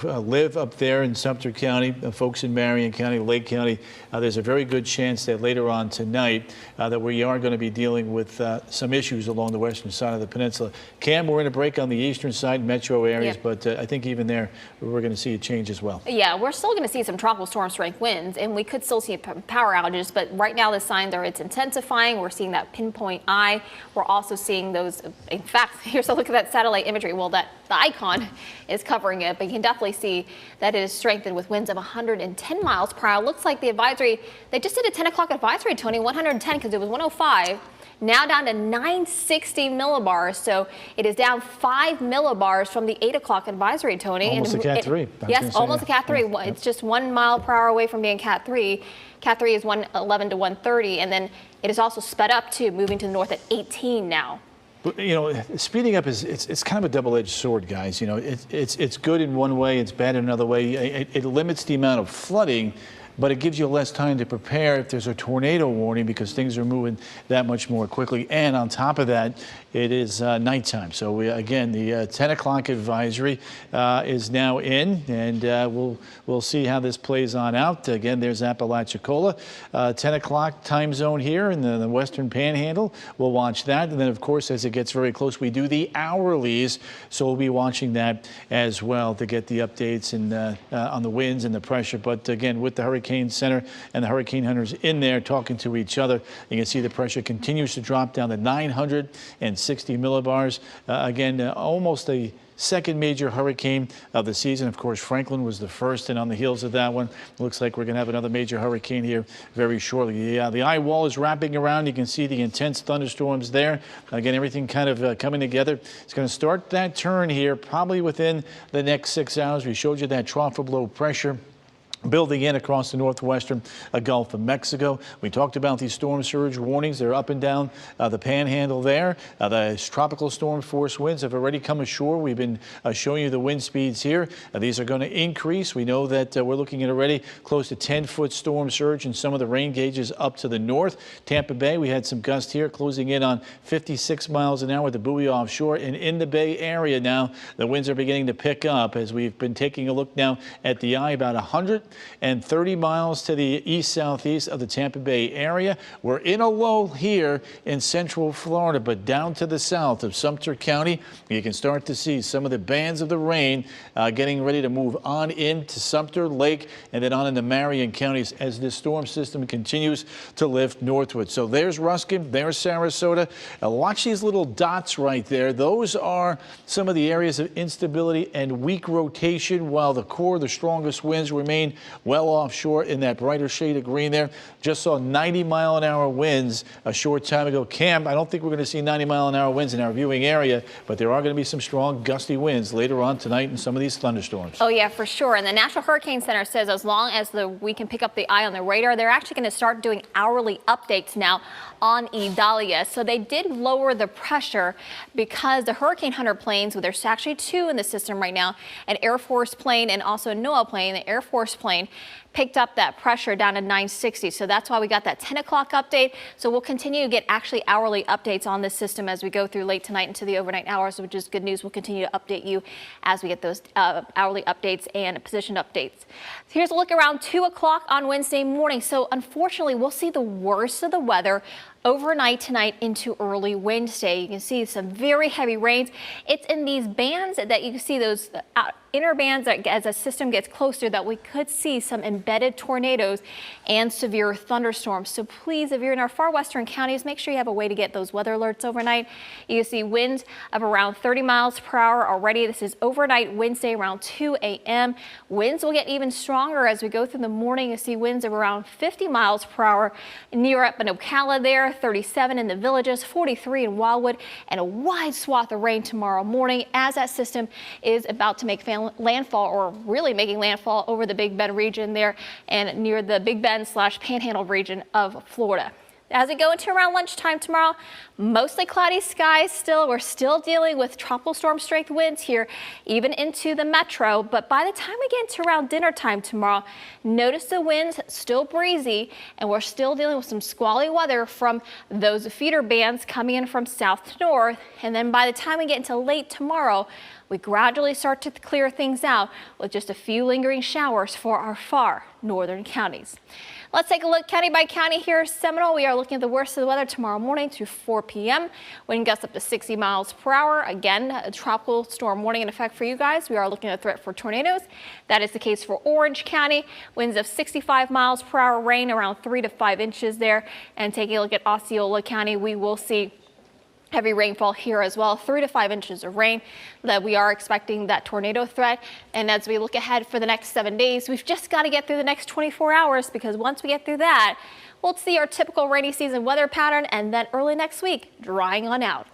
live up there in Sumter County, folks in Marion County, Lake County, there's a very good chance that later on tonight that we are going to be dealing with some issues along the western side of the peninsula. Cam, we're in a break on the eastern side, metro areas, but I think even there we're going to see a change as well. Yeah, we're still going to see some tropical storm strength winds, and we could still see power outages, but right now the signs are it's intensifying. We're seeing that pinpoint eye. We're also seeing those, in fact, here's a look at that satellite imagery. Well, the icon is covering it, but you can definitely see that it is strengthened with winds of 110 miles per hour. Looks like the advisory, they just did a 10 o'clock advisory, Tony, 110 because it was 105. Now down to 960 millibars, so it is down 5 millibars from the 8 o'clock advisory, Tony. Almost a Cat 3. Yes, almost a Cat 3. It's just 1 mile per hour away from being Cat 3. Cat 3 is 111 to 130, and then it is also sped up too, moving to the north at 18 now. You know, speeding up it's kind of a double-edged sword, guys. You know, it's good in one way, it's bad in another way. It limits the amount of flooding, but it gives you less time to prepare if there's a tornado warning because things are moving that much more quickly. And on top of that, it is nighttime. So again, the 10 o'clock advisory is now in, and we'll see how this plays on out. Again, there's Apalachicola, 10 o'clock time zone here in the western panhandle. We'll watch that. And then, of course, as it gets very close, we do the hourlies. So we'll be watching that as well to get the updates and on the winds and the pressure. But again, with the Hurricane Center and the hurricane hunters in there talking to each other, you can see the pressure continues to drop down to 960 millibars. Again, almost a second major hurricane of the season. Of course, Franklin was the first, and on the heels of that one, it looks like we're going to have another major hurricane here very shortly. The eye wall is wrapping around. You can see the intense thunderstorms there. Again, everything kind of coming together. It's going to start that turn here probably within the next 6 hours. We showed you that trough of low pressure building in across the northwestern Gulf of Mexico. We talked about these storm surge warnings. They're up and down the panhandle there. The tropical storm force winds have already come ashore. We've been showing you the wind speeds here. These are going to increase. We know that we're looking at already close to 10-foot storm surge in some of the rain gauges up to the north. Tampa Bay, we had some gusts here closing in on 56 miles an hour with the buoy offshore. And in the Bay Area now, the winds are beginning to pick up as we've been taking a look now at the eye, about 130 miles to the east-southeast of the Tampa Bay area. We're in a lull here in central Florida, but down to the south of Sumter County, you can start to see some of the bands of the rain getting ready to move on into Sumter Lake and then on into Marion counties as this storm system continues to lift northward. So there's Ruskin, there's Sarasota. Watch these little dots right there. Those are some of the areas of instability and weak rotation, while the core, the strongest winds remain well offshore in that brighter shade of green there. Just saw 90-mile-an-hour winds a short time ago. Cam, I don't think we're going to see 90-mile-an-hour winds in our viewing area, but there are going to be some strong gusty winds later on tonight in some of these thunderstorms. Oh, yeah, for sure. And the National Hurricane Center says as long as we can pick up the eye on the radar, they're actually going to start doing hourly updates now on Idalia. So they did lower the pressure because the Hurricane Hunter planes, well, there's actually two in the system right now, an Air Force plane and also a NOAA plane. The Air Force plane picked up that pressure down to 960. So that's why we got that 10 o'clock update. So we'll continue to get actually hourly updates on this system as we go through late tonight into the overnight hours, which is good news. We'll continue to update you as we get those hourly updates and position updates. So here's a look around 2 o'clock on Wednesday morning. So unfortunately, we'll see the worst of the weather overnight tonight into early Wednesday. You can see some very heavy rains. It's in these bands that you can see, those inner bands, that as a system gets closer, that we could see some embedded tornadoes and severe thunderstorms. So please, if you're in our far western counties, make sure you have a way to get those weather alerts overnight. You can see winds of around 30 miles per hour already. This is overnight Wednesday around 2 a.m. Winds will get even stronger as we go through the morning. You see winds of around 50 miles per hour near up in Ocala there, 37 in the Villages, 43 in Wildwood, and a wide swath of rain tomorrow morning as that system is about to make landfall, or really making landfall over the Big Bend region there and near the Big Bend / Panhandle region of Florida. As we go into around lunchtime tomorrow, mostly cloudy skies still. We're still dealing with tropical storm strength winds here, even into the metro. But by the time we get into around dinner time tomorrow, notice the winds still breezy, and we're still dealing with some squally weather from those feeder bands coming in from south to north. And then by the time we get into late tomorrow, we gradually start to clear things out with just a few lingering showers for our far northern counties. Let's take a look county by county here. Seminole, we are looking at the worst of the weather tomorrow morning to 4 p.m. Wind gusts up to 60 miles per hour. Again, a tropical storm warning in effect for you guys. We are looking at a threat for tornadoes. That is the case for Orange County. Winds of 65 miles per hour, rain around 3 to 5 inches there. And taking a look at Osceola County, we will see heavy rainfall here as well, 3 to 5 inches of rain. That we are expecting that tornado threat. And as we look ahead for the next 7 days, we've just got to get through the next 24 hours, because once we get through that, we'll see our typical rainy season weather pattern, and then early next week, drying on out.